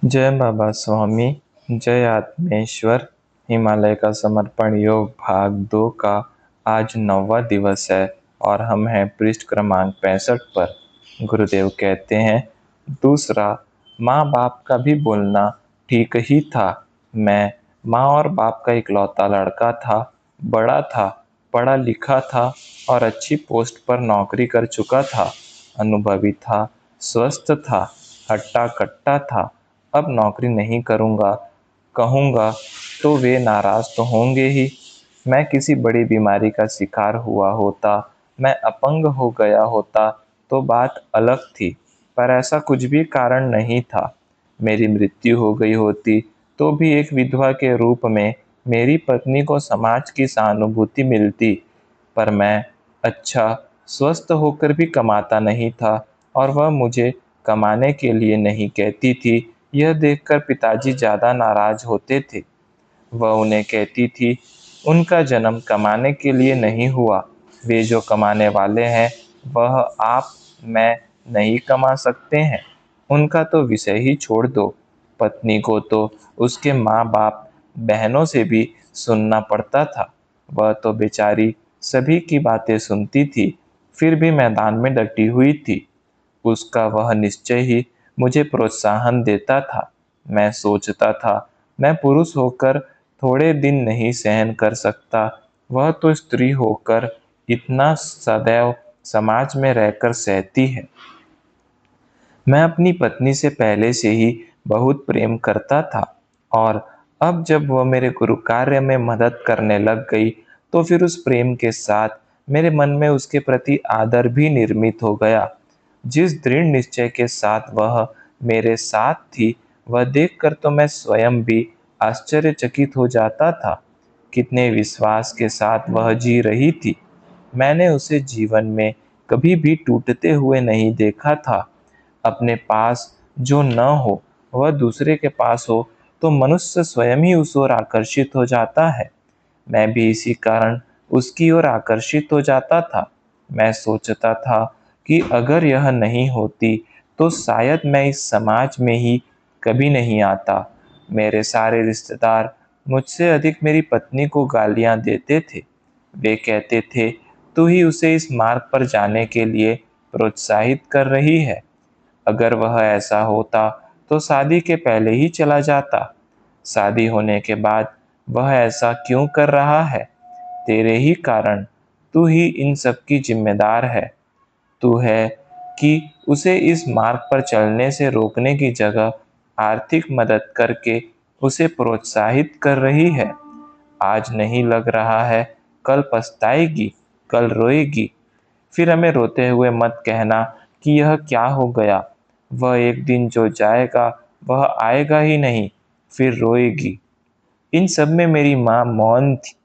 जय बाबा स्वामी, जय आत्मेश्वर। हिमालय का समर्पण योग भाग 2 का आज 9वां दिवस है और हम हैं पृष्ठ क्रमांक 65 पर। गुरुदेव कहते हैं, दूसरा, माँ बाप का भी बोलना ठीक ही था। मैं माँ और बाप का इकलौता लड़का था, बड़ा था, पढ़ा लिखा था और अच्छी पोस्ट पर नौकरी कर चुका था। अनुभवी था, स्वस्थ था, हट्टा कट्टा था। अब नौकरी नहीं करूँगा कहूँगा तो वे नाराज़ तो होंगे ही। मैं किसी बड़ी बीमारी का शिकार हुआ होता, मैं अपंग हो गया होता तो बात अलग थी, पर ऐसा कुछ भी कारण नहीं था। मेरी मृत्यु हो गई होती तो भी एक विधवा के रूप में मेरी पत्नी को समाज की सहानुभूति मिलती, पर मैं अच्छा स्वस्थ होकर भी कमाता नहीं था और वह मुझे कमाने के लिए नहीं कहती थी। यह देखकर पिताजी ज़्यादा नाराज होते थे। वह उन्हें कहती थी, उनका जन्म कमाने के लिए नहीं हुआ। वे जो कमाने वाले हैं वह आप मैं नहीं कमा सकते हैं। उनका तो विषय ही छोड़ दो। पत्नी को तो उसके माँ बाप बहनों से भी सुनना पड़ता था। वह तो बेचारी सभी की बातें सुनती थी, फिर भी मैदान में डटी हुई थी। उसका वह निश्चय ही मुझे प्रोत्साहन देता था। मैं सोचता था, मैं पुरुष होकर थोड़े दिन नहीं सहन कर सकता, वह तो स्त्री होकर इतना सदैव समाज में रहकर सहती है। मैं अपनी पत्नी से पहले से ही बहुत प्रेम करता था और अब जब वह मेरे गुरु कार्य में मदद करने लग गई तो फिर उस प्रेम के साथ मेरे मन में उसके प्रति आदर भी निर्मित हो गया। जिस दृढ़ निश्चय के साथ वह मेरे साथ थी, वह देखकर तो मैं स्वयं भी आश्चर्यचकित हो जाता था। कितने विश्वास के साथ वह जी रही थी। मैंने उसे जीवन में कभी भी टूटते हुए नहीं देखा था। अपने पास जो न हो वह दूसरे के पास हो तो मनुष्य स्वयं ही उस ओर आकर्षित हो जाता है। मैं भी इसी कारण उसकी ओर आकर्षित हो जाता था। मैं सोचता था कि अगर यह नहीं होती तो शायद मैं इस समाज में ही कभी नहीं आता। मेरे सारे रिश्तेदार मुझसे अधिक मेरी पत्नी को गालियां देते थे। वे कहते थे, तू ही उसे इस मार्ग पर जाने के लिए प्रोत्साहित कर रही है। अगर वह ऐसा होता तो शादी के पहले ही चला जाता। शादी होने के बाद वह ऐसा क्यों कर रहा है? तेरे ही कारण। तू ही इन सब की जिम्मेदार है। तू है कि उसे इस मार्ग पर चलने से रोकने की जगह आर्थिक मदद करके उसे प्रोत्साहित कर रही है। आज नहीं लग रहा है, कल पछताएगी, कल रोएगी। फिर हमें रोते हुए मत कहना कि यह क्या हो गया। वह एक दिन जो जाएगा वह आएगा ही नहीं, फिर रोएगी। इन सब में मेरी माँ मौन थी।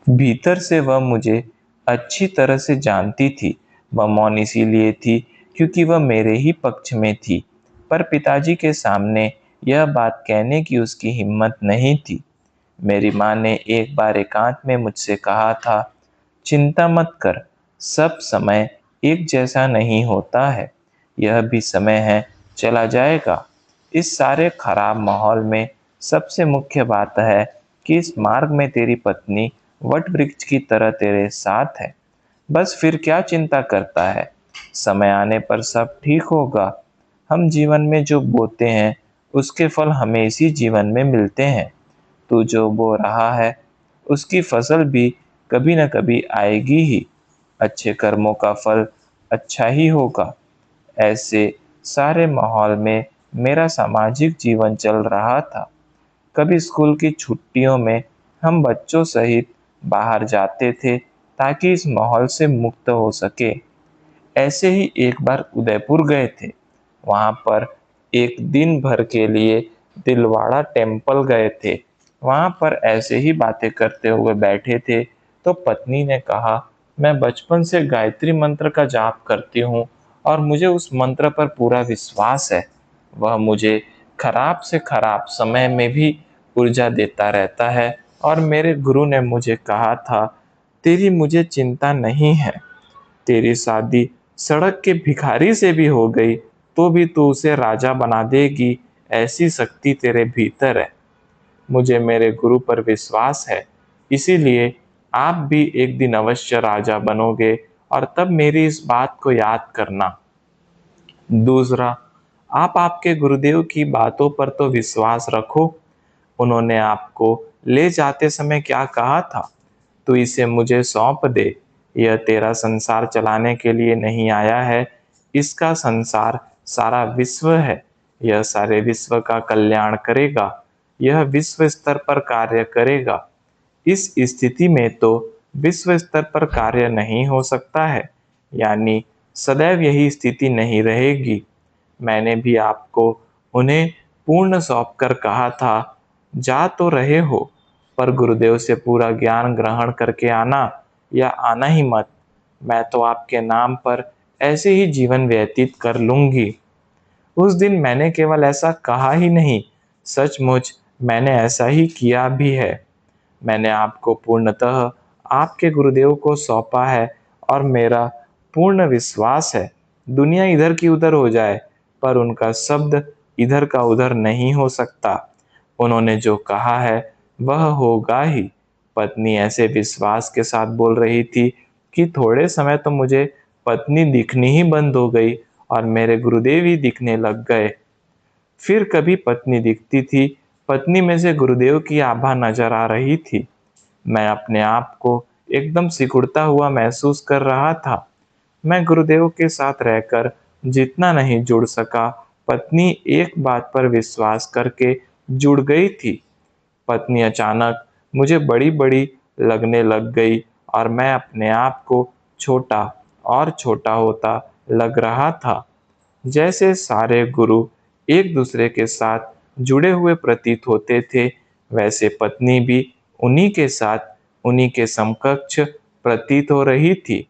भीतर से वह मुझे अच्छी तरह से जानती थी। वह मौन इसीलिए थी क्योंकि वह मेरे ही पक्ष में थी, पर पिताजी के सामने यह बात कहने की उसकी हिम्मत नहीं थी। मेरी माँ ने एक बार एकांत में मुझसे कहा था, चिंता मत कर, सब समय एक जैसा नहीं होता है। यह भी समय है, चला जाएगा। इस सारे खराब माहौल में सबसे मुख्य बात है कि इस मार्ग में तेरी पत्नी वट वृक्ष की तरह तेरे साथ है। बस फिर क्या चिंता करता है? समय आने पर सब ठीक होगा। हम जीवन में जो बोते हैं उसके फल हमें इसी जीवन में मिलते हैं। तू जो बो रहा है उसकी फसल भी कभी न कभी आएगी ही। अच्छे कर्मों का फल अच्छा ही होगा। ऐसे सारे माहौल में मेरा सामाजिक जीवन चल रहा था। कभी स्कूल की छुट्टियों में हम बच्चों सहित बाहर जाते थे ताकि इस माहौल से मुक्त हो सके। ऐसे ही एक बार उदयपुर गए थे। वहाँ पर एक दिन भर के लिए दिलवाड़ा टेम्पल गए थे। वहाँ पर ऐसे ही बातें करते हुए बैठे थे तो पत्नी ने कहा, मैं बचपन से गायत्री मंत्र का जाप करती हूँ और मुझे उस मंत्र पर पूरा विश्वास है। वह मुझे खराब से खराब समय में भी ऊर्जा देता रहता है और मेरे गुरु ने मुझे कहा था, तेरी मुझे चिंता नहीं है। तेरी शादी सड़क के भिखारी से भी हो गई तो भी तू उसे राजा बना देगी, ऐसी शक्ति तेरे भीतर है। मुझे मेरे गुरु पर विश्वास है, इसीलिए आप भी एक दिन अवश्य राजा बनोगे, और तब मेरी इस बात को याद करना। दूसरा, आप आपके गुरुदेव की बातों पर तो विश्वास रखो। उन्होंने आपको ले जाते समय क्या कहा था? तू इसे मुझे सौंप दे। यह तेरा संसार चलाने के लिए नहीं आया है। इसका संसार सारा विश्व है। यह सारे विश्व का कल्याण करेगा। यह विश्व स्तर पर कार्य करेगा। इस स्थिति में तो विश्व स्तर पर कार्य नहीं हो सकता है, यानी सदैव यही स्थिति नहीं रहेगी। मैंने भी आपको उन्हें पूर्ण सौंप कर कहा था, जा तो रहे हो, पर गुरुदेव से पूरा ज्ञान ग्रहण करके आना, या आना ही मत। मैं तो आपके नाम पर ऐसे ही जीवन व्यतीत कर लूंगी। उस दिन मैंने केवल ऐसा कहा ही नहीं, सचमुच मैंने ऐसा ही किया भी है। मैंने आपको पूर्णतः आपके गुरुदेव को सौंपा है, और मेरा पूर्ण विश्वास है, दुनिया इधर की उधर हो जाए, पर उनका शब्द इधर का उधर नहीं हो सकता। उन्होंने जो कहा है वह होगा ही। पत्नी ऐसे विश्वास के साथ बोल रही थी कि थोड़े समय तो मुझे पत्नी दिखनी ही बंद हो गई, और मेरे गुरुदेव ही दिखने लग गए। फिर कभी पत्नी दिखती थी, पत्नी में से गुरुदेव की आभा नजर आ रही थी। मैं अपने आप को एकदम सिकुड़ता हुआ महसूस कर रहा था। मैं गुरुदेव के साथ रहकर जितना नहीं जुड़ सका, पत्नी एक बात पर विश्वास करके जुड़ गई थी। पत्नी अचानक मुझे बड़ी बड़ी लगने लग गई, और मैं अपने आप को छोटा और छोटा होता लग रहा था। जैसे सारे गुरु एक दूसरे के साथ जुड़े हुए प्रतीत होते थे, वैसे पत्नी भी उन्हीं के साथ, उन्हीं के समकक्ष प्रतीत हो रही थी।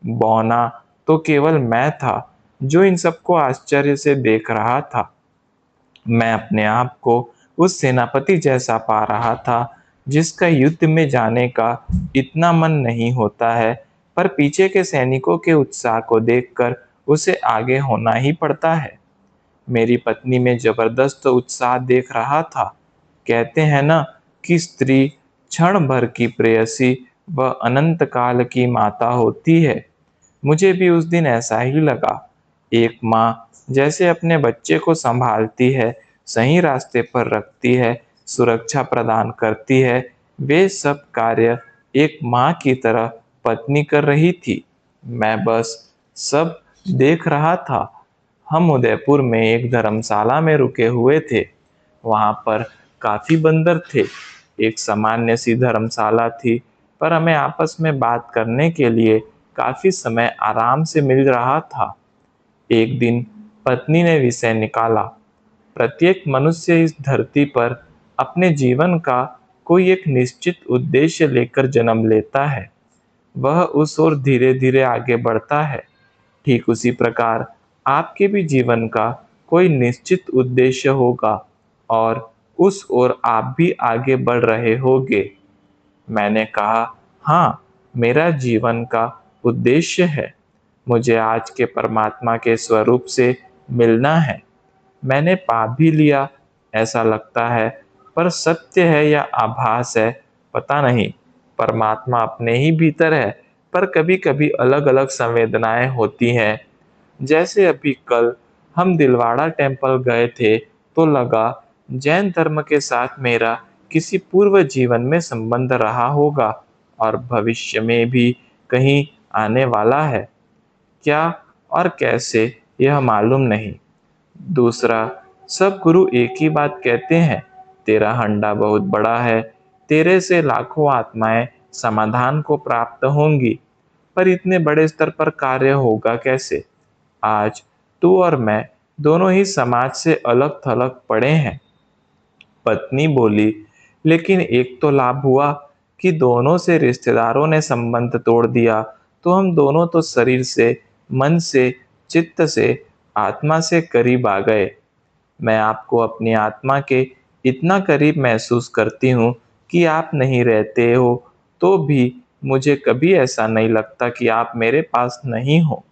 बौना तो केवल मैं था, जो इन सबको आश्चर्य से देख रहा था। मैं अपने आप को उस सेनापति जैसा पा रहा था, जिसका युद्ध में जाने का इतना मन नहीं होता है, पर पीछे के सैनिकों के उत्साह को देखकर उसे आगे होना ही पड़ता है। मेरी पत्नी में जबरदस्त उत्साह देख रहा था। कहते हैं ना कि स्त्री क्षण भर की प्रेयसी व अनंत काल की माता होती है। मुझे भी उस दिन ऐसा ही लगा। एक माँ जैसे अपने बच्चे को संभालती है, सही रास्ते पर रखती है, सुरक्षा प्रदान करती है, वे सब कार्य एक माँ की तरह पत्नी कर रही थी। मैं बस सब देख रहा था। हम उदयपुर में एक धर्मशाला में रुके हुए थे। वहाँ पर काफी बंदर थे। एक सामान्य सी धर्मशाला थी, पर हमें आपस में बात करने के लिए काफी समय आराम से मिल रहा था। एक दिन पत्नी ने विषय निकाला, प्रत्येक मनुष्य इस धरती पर अपने जीवन का कोई एक निश्चित उद्देश्य लेकर जन्म लेता है। वह उस ओर धीरे धीरे आगे बढ़ता है। ठीक उसी प्रकार आपके भी जीवन का कोई निश्चित उद्देश्य होगा, और उस ओर आप भी आगे बढ़ रहे होगे। मैंने कहा, हाँ, मेरा जीवन का उद्देश्य है, मुझे आज के परमात्मा के स्वरूप से मिलना है। मैंने पा भी लिया, ऐसा लगता है, पर सत्य है या आभास है पता नहीं। परमात्मा अपने ही भीतर है, पर कभी कभी अलग अलग संवेदनाएं होती हैं। जैसे अभी कल हम दिलवाड़ा टेम्पल गए थे, तो लगा जैन धर्म के साथ मेरा किसी पूर्व जीवन में संबंध रहा होगा, और भविष्य में भी कहीं आने वाला है। क्या और कैसे, यह मालूम नहीं। दूसरा, सब गुरु एक ही बात कहते हैं, तेरा हंडा बहुत बड़ा है, तेरे से लाखों आत्माएं समाधान को प्राप्त होंगी। पर इतने बड़े स्तर पर कार्य होगा कैसे? आज तू और मैं दोनों ही समाज से अलग थलग पड़े हैं। पत्नी बोली, लेकिन एक तो लाभ हुआ कि दोनों से रिश्तेदारों ने संबंध तोड़ दिया, तो हम दोनों तो शरीर से, मन से, चित्त से, आत्मा से करीब आ गए। मैं आपको अपनी आत्मा के इतना करीब महसूस करती हूँ कि आप नहीं रहते हो, तो भी मुझे कभी ऐसा नहीं लगता कि आप मेरे पास नहीं हो।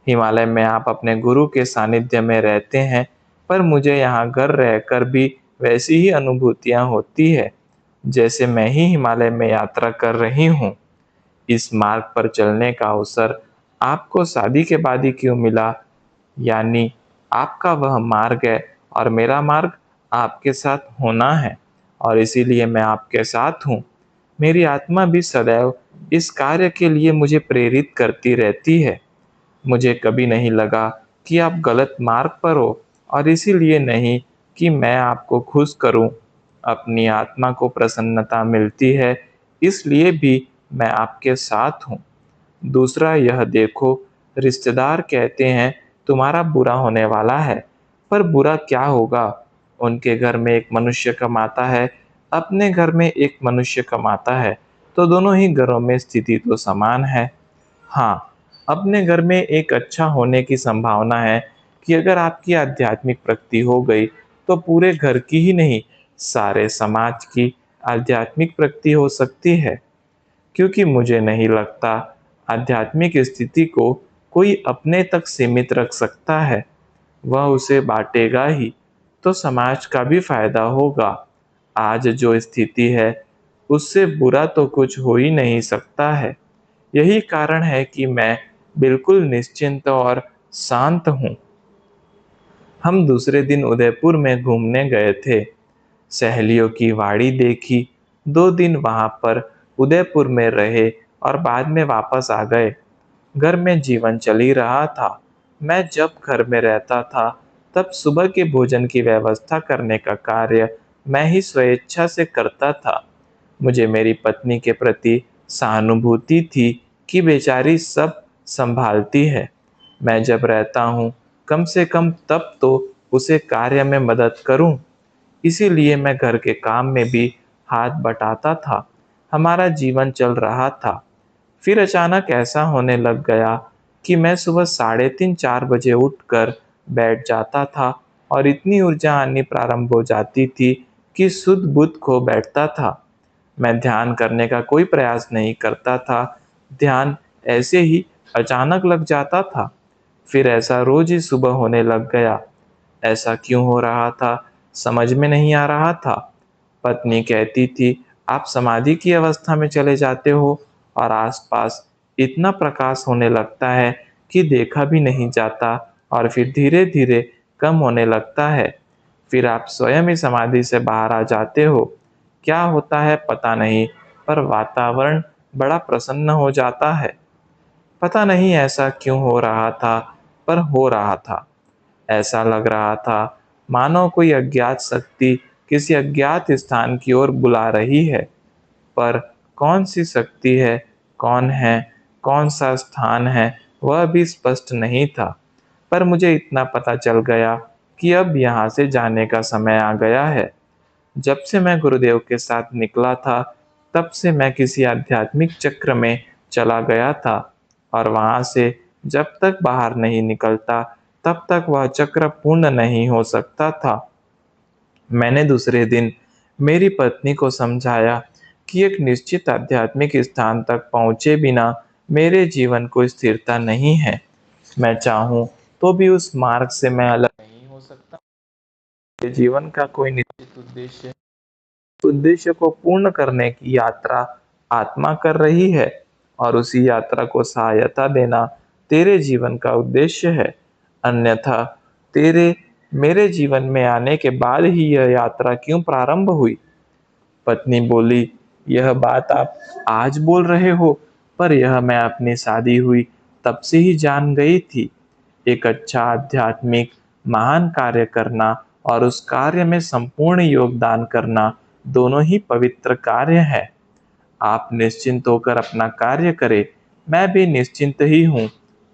हिमालय में आप अपने गुरु के सानिध्य में रहते हैं, पर मुझे यहाँ घर रहकर भी वैसी ही अनुभूतियाँ होती है, जैसे मैं ही हिमालय में यात्रा कर रही हूँ। इस मार्ग पर चलने का अवसर आपको शादी के बाद ही क्यों मिला? यानी आपका वह मार्ग है और मेरा मार्ग आपके साथ होना है, और इसीलिए मैं आपके साथ हूँ। मेरी आत्मा भी सदैव इस कार्य के लिए मुझे प्रेरित करती रहती है। मुझे कभी नहीं लगा कि आप गलत मार्ग पर हो, और इसीलिए नहीं कि मैं आपको खुश करूं। अपनी आत्मा को प्रसन्नता मिलती है, इसलिए भी मैं आपके साथ हूँ। दूसरा यह देखो, रिश्तेदार कहते हैं तुम्हारा बुरा होने वाला है, पर बुरा क्या होगा? उनके घर में एक मनुष्य कमाता है, अपने घर में एक मनुष्य कमाता है, तो दोनों ही घरों में स्थिति तो समान है। हाँ, अपने घर में एक अच्छा होने की संभावना है कि अगर आपकी आध्यात्मिक प्रगति हो गई, तो पूरे घर की ही नहीं, सारे समाज की आध्यात्मिक प्रगति हो सकती है। क्योंकि मुझे नहीं लगता आध्यात्मिक स्थिति को कोई अपने तक सीमित रख सकता है। वह उसे बांटेगा ही, तो समाज का भी फायदा होगा। आज जो स्थिति है, उससे बुरा तो कुछ हो ही नहीं सकता है। यही कारण है कि मैं बिल्कुल निश्चिंत और शांत हूँ। हम दूसरे दिन उदयपुर में घूमने गए थे। सहेलियों की वाड़ी देखी, 2 दिन वहां पर उदयपुर में रहे और बाद में वापस आ गए। घर में जीवन चल ही रहा था। मैं जब घर में रहता था, तब सुबह के भोजन की व्यवस्था करने का कार्य मैं ही स्वेच्छा से करता था। मुझे मेरी पत्नी के प्रति सहानुभूति थी कि बेचारी सब संभालती है। मैं जब रहता हूँ, कम से कम तब तो उसे कार्य में मदद करूँ। इसीलिए मैं घर के काम में भी हाथ बटाता था। हमारा जीवन चल रहा था। फिर अचानक ऐसा होने लग गया कि मैं सुबह 3:30-4 बजे उठकर बैठ जाता था, और इतनी ऊर्जा आनी प्रारंभ हो जाती थी कि सुध बुध खो बैठता था। मैं ध्यान करने का कोई प्रयास नहीं करता था। ध्यान ऐसे ही अचानक लग जाता था। फिर ऐसा रोज ही सुबह होने लग गया। ऐसा क्यों हो रहा था, समझ में नहीं आ रहा था। पत्नी कहती थी, आप समाधि की अवस्था में चले जाते हो और आसपास इतना प्रकाश होने लगता है कि देखा भी नहीं जाता, और फिर धीरे धीरे कम होने लगता है। फिर आप स्वयं ही समाधि से बाहर आ जाते हो। क्या होता है पता नहीं, पर वातावरण बड़ा प्रसन्न हो जाता है। पता नहीं ऐसा क्यों हो रहा था, पर हो रहा था। ऐसा लग रहा था मानो कोई अज्ञात शक्ति किसी अज्ञात स्थान की ओर बुला रही है। पर कौन सी शक्ति है, कौन है, कौन सा स्थान है, वह भी स्पष्ट नहीं था। पर मुझे इतना पता चल गया कि अब यहाँ से जाने का समय आ गया है। जब से मैं गुरुदेव के साथ निकला था, तब से मैं किसी आध्यात्मिक चक्र में चला गया था, और वहां से जब तक बाहर नहीं निकलता, तब तक वह चक्र पूर्ण नहीं हो सकता था। मैंने दूसरे दिन मेरी पत्नी को समझाया कि एक निश्चित आध्यात्मिक स्थान तक पहुँचे बिना मेरे जीवन को स्थिरता नहीं है। मैं चाहूँ तो भी उस मार्ग से मैं अलग नहीं हो सकता। मेरे जीवन का कोई निश्चित उद्देश्य को पूर्ण करने की यात्रा आत्मा कर रही है, और उसी यात्रा को सहायता देना तेरे जीवन का उद्देश्य है। अन्यथा तेरे मेरे जीवन में आने के बाद ही यह यात्रा क्यों प्रारंभ हुई? पत्नी बोली, यह बात आप आज बोल रहे हो, पर यह मैं अपनी शादी हुई तब से ही जान गई थी। एक अच्छा आध्यात्मिक महान कार्य करना और उस कार्य में संपूर्ण योगदान करना दोनों ही पवित्र कार्य है। आप निश्चिंत होकर अपना कार्य करें, मैं भी निश्चिंत ही हूँ,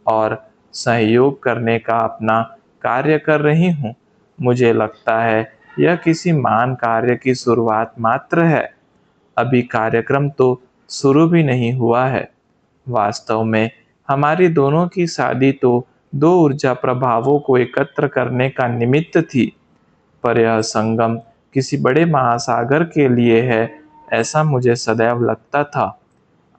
और सहयोग करने का अपना कार्य कर रही हूँ। मुझे लगता है यह किसी महान कार्य की शुरुआत मात्र है। अभी कार्यक्रम तो शुरू भी नहीं हुआ है। वास्तव में हमारी दोनों की शादी तो दो ऊर्जा प्रभावों को एकत्र करने का निमित्त थी, पर यह संगम किसी बड़े महासागर के लिए है, ऐसा मुझे सदैव लगता था।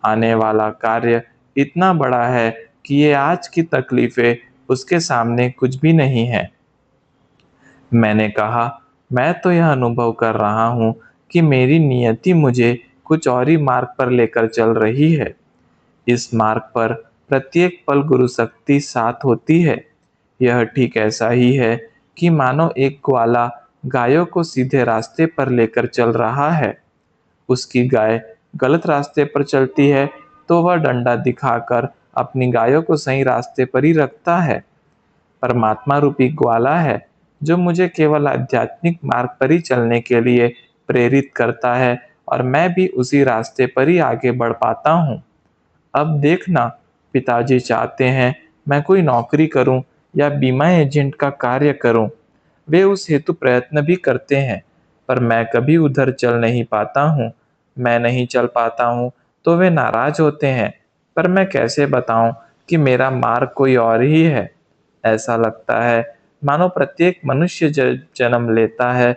आने वाला कार्य इतना बड़ा है कि ये आज की तकलीफ़ें उसके सामने कुछ भी नहीं हैं। मैंने कहा, मैं तो यह अनुभव कर रहा हूँ कि मेरी नियति मुझे कुछ और ही मार्ग पर लेकर चल रही है। इस मार्ग पर प्रत्येक पल गुरु शक्ति साथ होती है। यह ठीक ऐसा ही है कि मानो एक ग्वाला गायों को सीधे रास्ते पर लेकर चल रहा है। उसकी गाय गलत रास्ते पर चलती है तो वह डंडा दिखाकर अपनी गायों को सही रास्ते पर ही रखता है। परमात्मा रूपी ग्वाला है जो मुझे केवल आध्यात्मिक मार्ग पर ही चलने के लिए प्रेरित करता है और मैं भी उसी रास्ते पर ही आगे बढ़ पाता हूँ। अब देखना, पिताजी चाहते हैं मैं कोई नौकरी करूं या बीमा एजेंट का कार्य करूं। वे उस हेतु प्रयत्न भी करते हैं, पर मैं कभी उधर चल नहीं पाता हूं। मैं नहीं चल पाता हूं तो वे नाराज होते हैं, पर मैं कैसे बताऊं कि मेरा मार्ग कोई और ही है। ऐसा लगता है मानो प्रत्येक मनुष्य जन्म लेता है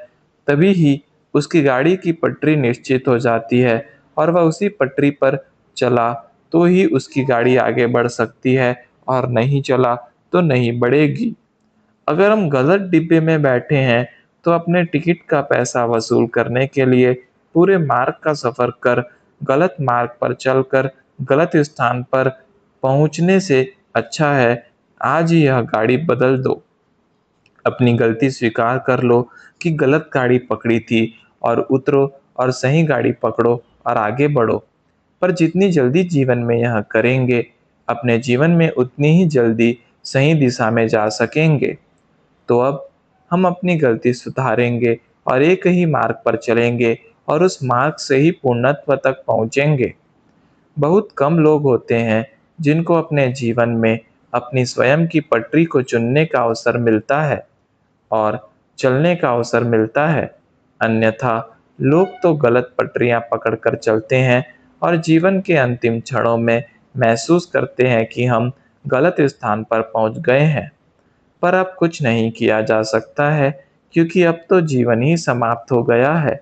तभी ही उसकी गाड़ी की पटरी निश्चित हो जाती है और वह उसी पटरी पर चला तो ही उसकी गाड़ी आगे बढ़ सकती है और नहीं चला तो नहीं बढ़ेगी। अगर हम गलत डिब्बे में बैठे हैं तो अपने टिकट का पैसा वसूल करने के लिए पूरे मार्ग का सफर कर गलत मार्ग पर चलकर गलत स्थान पर पहुंचने से अच्छा है आज ही यह गाड़ी बदल दो। अपनी गलती स्वीकार कर लो कि गलत गाड़ी पकड़ी थी और उतरो और सही गाड़ी पकड़ो और आगे बढ़ो। पर जितनी जल्दी जीवन में यह करेंगे, अपने जीवन में उतनी ही जल्दी सही दिशा में जा सकेंगे। तो अब हम अपनी गलती सुधारेंगे और एक ही मार्ग पर चलेंगे और उस मार्ग से ही पूर्णत्व तक पहुंचेंगे। बहुत कम लोग होते हैं जिनको अपने जीवन में अपनी स्वयं की पटरी को चुनने का अवसर मिलता है और चलने का अवसर मिलता है। अन्यथा लोग तो गलत पटरियां पकड़कर चलते हैं और जीवन के अंतिम क्षणों में महसूस करते हैं कि हम गलत स्थान पर पहुंच गए हैं। पर अब कुछ नहीं किया जा सकता है क्योंकि अब तो जीवन ही समाप्त हो गया है।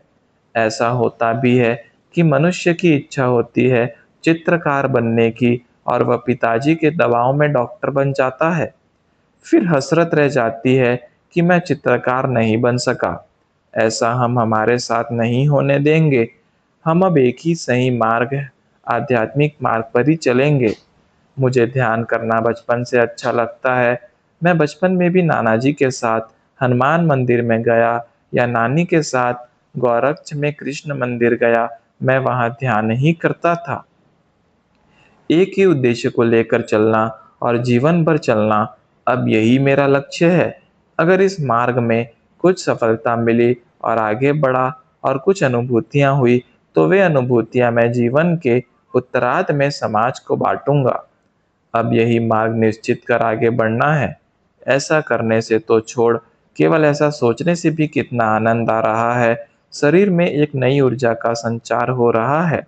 ऐसा होता भी है कि मनुष्य की इच्छा होती है चित्रकार बनने की और वह पिताजी के दबाव में डॉक्टर बन जाता है। फिर हसरत रह जाती है कि मैं चित्रकार नहीं बन सका। ऐसा हम हमारे साथ नहीं होने देंगे। हम अब एक ही सही मार्ग, आध्यात्मिक मार्ग पर ही चलेंगे। मुझे ध्यान करना बचपन से अच्छा लगता है। मैं बचपन में भी नाना जी के साथ हनुमान मंदिर में गया या नानी के साथ गौरक्ष में कृष्ण मंदिर गया। मैं वहाँ ध्यान ही करता था। एक ही उद्देश्य को लेकर चलना और जीवन भर चलना, अब यही मेरा लक्ष्य है। अगर इस मार्ग में कुछ सफलता मिली और आगे बढ़ा और कुछ अनुभूतियां हुई तो वे अनुभूतियां मैं जीवन के उत्तरार्ध में समाज को बांटूंगा। अब यही मार्ग निश्चित कर आगे बढ़ना है। ऐसा करने से तो छोड़, केवल ऐसा सोचने से भी कितना आनंद आ रहा है। शरीर में एक नई ऊर्जा का संचार हो रहा है।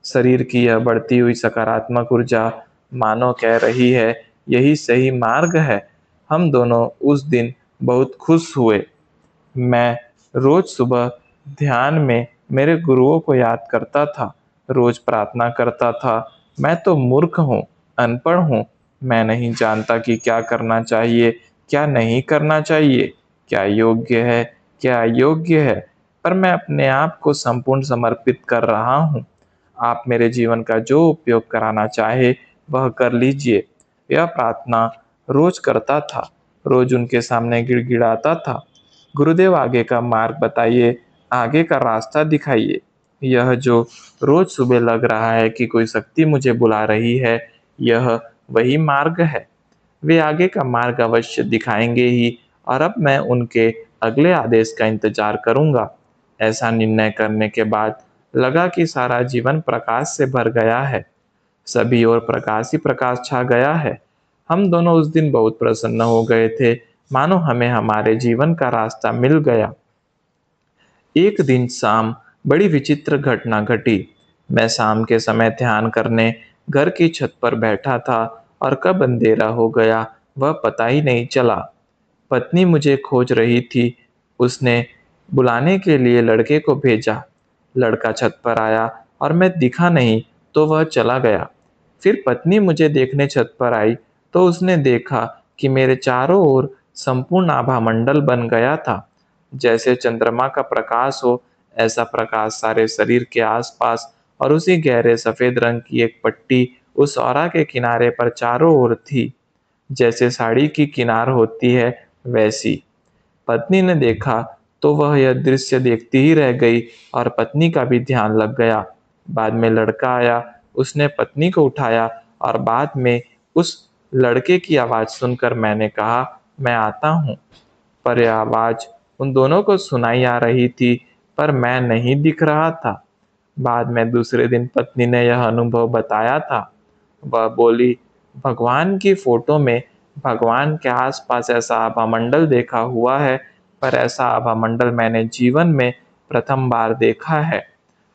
शरीर की यह बढ़ती हुई सकारात्मक ऊर्जा मानो कह रही है यही सही मार्ग है। हम दोनों उस दिन बहुत खुश हुए। मैं रोज सुबह ध्यान में मेरे गुरुओं को याद करता था, रोज प्रार्थना करता था। मैं तो मूर्ख हूँ, अनपढ़ हूँ। मैं नहीं जानता कि क्या करना चाहिए, क्या नहीं करना चाहिए, क्या योग्य है, क्या अयोग्य है। पर मैं अपने आप को संपूर्ण समर्पित कर रहा हूँ। आप मेरे जीवन का जो उपयोग कराना चाहे वह कर लीजिए। यह प्रार्थना रोज करता था, रोज उनके सामने गिड़गिड़ाता था। गुरुदेव आगे का मार्ग बताइए, आगे का रास्ता दिखाइए। यह जो रोज सुबह लग रहा है कि कोई शक्ति मुझे बुला रही है, यह वही मार्ग है। वे आगे का मार्ग अवश्य दिखाएंगे ही और अब मैं उनके अगले आदेश का इंतजार करूंगा। ऐसा निर्णय करने के बाद लगा कि सारा जीवन प्रकाश से भर गया है। सभी ओर प्रकाश ही प्रकाश छा गया है। हम दोनों उस दिन बहुत प्रसन्न हो गए थे, मानो हमें हमारे जीवन का रास्ता मिल गया। एक दिन शाम बड़ी विचित्र घटना घटी। मैं शाम के समय ध्यान करने घर की छत पर बैठा था और कब अंधेरा हो गया वह पता ही नहीं चला। पत्नी मुझे खोज रही थी। उसने बुलाने के लिए लड़के को भेजा। लड़का छत पर आया और मैं दिखा नहीं तो वह चला गया। फिर पत्नी मुझे देखने छत पर आई तो उसने देखा कि मेरे चारों ओर संपूर्ण आभामंडल बन गया था। जैसे चंद्रमा का प्रकाश हो, ऐसा प्रकाश सारे शरीर के आसपास और उसी गहरे सफेद रंग की एक पट्टी उस औरा के किनारे पर चारों ओर थी। जैसे साड़ी की किनार होती है वैसी। पत्नी ने देखा तो वह यह दृश्य देखती ही रह गई और पत्नी का भी ध्यान लग गया। बाद में लड़का आया, उसने पत्नी को उठाया और बाद में उस लड़के की आवाज सुनकर मैंने कहा, मैं आता हूँ। पर यह आवाज उन दोनों को सुनाई आ रही थी, पर मैं नहीं दिख रहा था। बाद में दूसरे दिन पत्नी ने यह अनुभव बताया था। वह बोली, भगवान की फोटो में भगवान के आसपास ऐसा आभामंडल देखा हुआ है, पर ऐसा आभामंडल मैंने जीवन में प्रथम बार देखा है।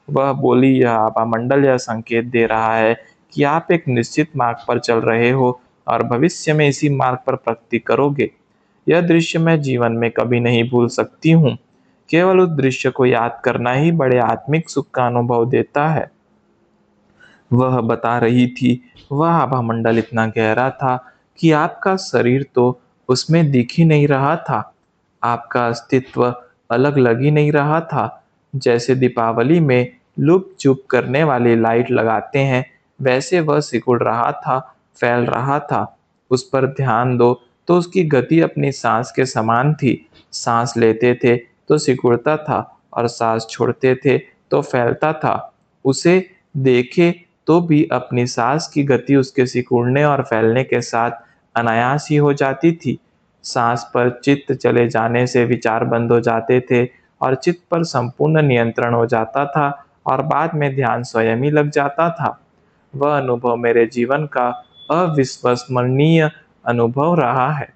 वह बोली, यह आभामंडल यह संकेत दे रहा है कि आप एक निश्चित मार्ग पर चल रहे हो और भविष्य में इसी मार्ग पर प्रगति करोगे। यह दृश्य मैं जीवन में कभी नहीं भूल सकती हूँ। केवल उस दृश्य को याद करना ही बड़े आत्मिक सुख का अनुभव देता है। वह बता रही थी, वह आभामंडल इतना गहरा था कि आपका शरीर तो उसमें दिख ही नहीं रहा था। आपका अस्तित्व अलग लग ही नहीं रहा था। जैसे दीपावली में लुक-चुप करने वाली लाइट लगाते हैं, वैसे वह सिकुड़ रहा था, फैल रहा था। उस पर ध्यान दो तो उसकी गति अपनी सांस के समान थी। सांस लेते थे तो सिकुड़ता था और सांस छोड़ते थे तो फैलता था। उसे देखे तो भी अपनी सांस की गति उसके सिकुड़ने और फैलने के साथ अनायास ही हो जाती थी। सांस पर चित्त चले जाने से विचार बंद हो जाते थे और चित्त पर संपूर्ण नियंत्रण हो जाता था और बाद में ध्यान स्वयं ही लग जाता था। वह अनुभव मेरे जीवन का अविस्मरणीय अनुभव रहा है।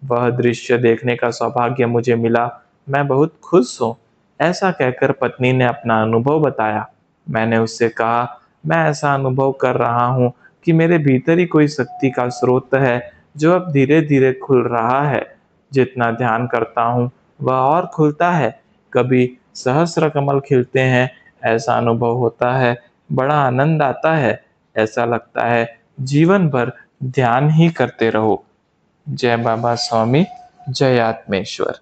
वह दृश्य देखने का सौभाग्य मुझे मिला, मैं बहुत खुश हूँ। ऐसा कहकर पत्नी ने अपना अनुभव बताया। मैंने उससे कहा, मैं ऐसा अनुभव कर रहा हूँ कि मेरे भीतर ही कोई शक्ति का स्रोत है जो अब धीरे धीरे खुल रहा है। जितना ध्यान करता हूँ वह और खुलता है। कभी सहस्र कमल खिलते हैं, ऐसा अनुभव होता है। बड़ा आनंद आता है। ऐसा लगता है जीवन भर ध्यान ही करते रहो। जय बाबा स्वामी, जय आत्मेश्वर।